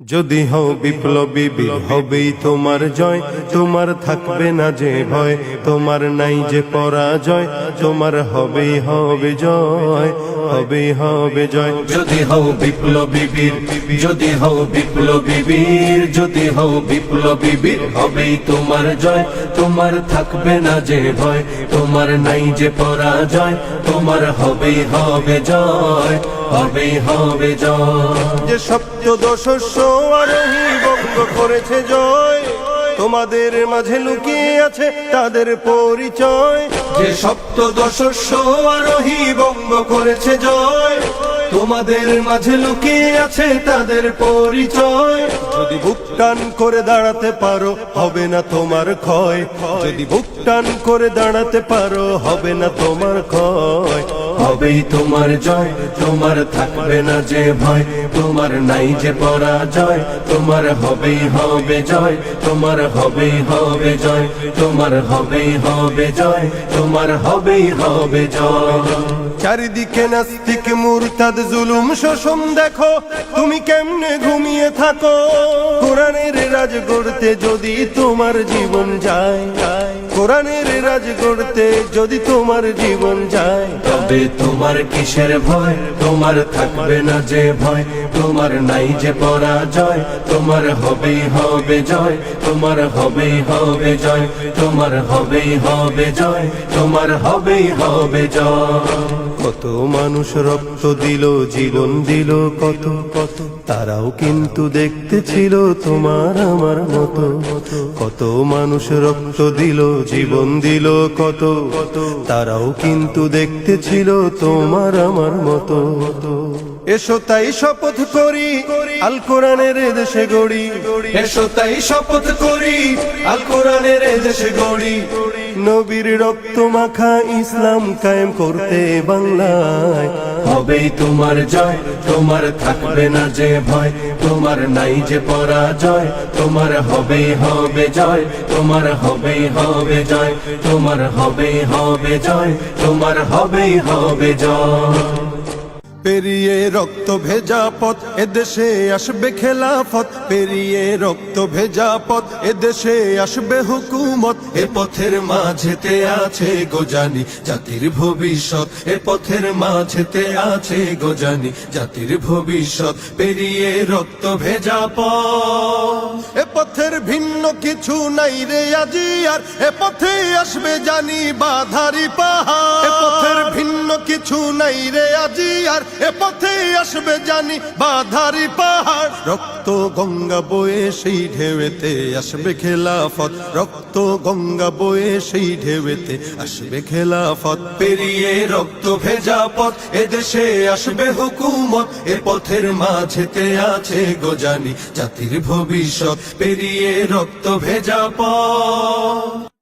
যদি হও বিপ্লবী বীর হবেই তোমার জয়, তোমার থাকবে না যে ভয়, তোমার নাই যে পরাজয়, তোমার হবেই হবে জয়, হবেই হবে জয়। যদি হও বিপ্লবী বীর, যদি হও বিপ্লবী বীর, যদি হও বিপ্লবী বীর, হবেই তোমার জয়, তোমার থাকবে না যে ভয়, তোমার নাই যে পরাজয়, তোমার হবেই হবে জয়, হবেই হবে জয়। যে সপ্তদশস্য আরোহী বঙ্গ করেছে জয়, তোমাদের মাঝে লুকিয়ে আছে তাদের পরিচয়। যে সপ্তদশস্য আরোহী বঙ্গ করেছে জয়, তোমাদের মাঝে লুকিয়ে আছে তাদের পরিচয়। যদি বুক টান করে দাঁড়াতে পারো হবে না তোমার ক্ষয়, যদি বুক টান করে দাঁড়াতে পারো হবে না তোমার ক্ষয়, হবেই তোমার জয়, তোমার থাকবে না যে ভয়, তোমার নাই যে পরাজয়, তোমার হবেই হবে জয়, তোমার হবেই হবে জয়, তোমার হবেই হবে জয়, তোমার হবেই হবে জয়। চারিদিকে নাস্তিক মুরতাদ জুলুম শোষণ দেখো, তুমি কেমনে ঘুমিয়ে থাকো। কোরআনের রাজ গড়তে যদি তোমার জীবন যায়, কোরআনের রাজ গড়তে যদি তোমার জীবন যায়, তবে তোমার কিসের ভয়, তোমার থাকবে না যে ভয়, তোমার নাই যে পরাজয়, তোমার হবেই হবে জয়, তোমার হবেই হবে জয়, তোমার হবেই হবে জয়, তোমার হবেই হবে জয়। কত মানুষ রক্ত দিল জীবন দিল কত কত, তারাও কিন্তু দেখতে ছিল তোমার আমার মতো। কত মানুষ রক্ত দিল জীবন দিল কত কত, তারাও কিন্তু দেখতে ছিল তোমার আমার মতো। এসো তাই শপথ করি আল কোরআনের দেশে গড়ি, এসো তাই শপথ করি আল কোরআনের দেশে গড়ি, নবীর রক্ত মাখা ইসলাম কায়েম করতে বাংলায়। হবেই তোমার জয়, তোমার থাকবে না যে ভয়, তোমার নাই যে পরাজয়, তোমার হবেই হবে জয়, তোমার হবেই হবে জয়, তোমার হবেই হবে জয়, তোমার হবেই হবে জয়। পেরিয়ে রক্ত ভেজা পথ এদেশে আসবে খেলাফত, পেরিয়ে রক্ত ভেজা পথ এদেশে আসবে হুকুমত। এ পথের মাঝেতে আছে গোজানি জাতির ভবিষ্যৎ, এ পথের মাঝেতে আছে গোজানি জাতির ভবিষ্যৎ। পেরিয়ে রক্ত ভেজা পথ, এ পথের ভিন্ন কিছু নাই রে আজি আর, এ পথে আসবে জানি বাধারি পাহাড়। এ পথের ভিন্ন কিছু নাই রে আজি আর, এ পথে আসবে জানি বাধারি পাহাড়। রক্ত গঙ্গা বয়ে সেই ঢেউতে আসবে খেলাফত, রক্ত গঙ্গা বয়ে সেই ঢেউতে আসবে খেলাফত। পেরিয়ে রক্ত ভেজা পথ এদেশে আসবে হুকুমত, এ পথের মাঝেতে আছে গোজানি জাতির ভবিষ্যৎ। পেরিয়ে রক্ত ভেজা পথ।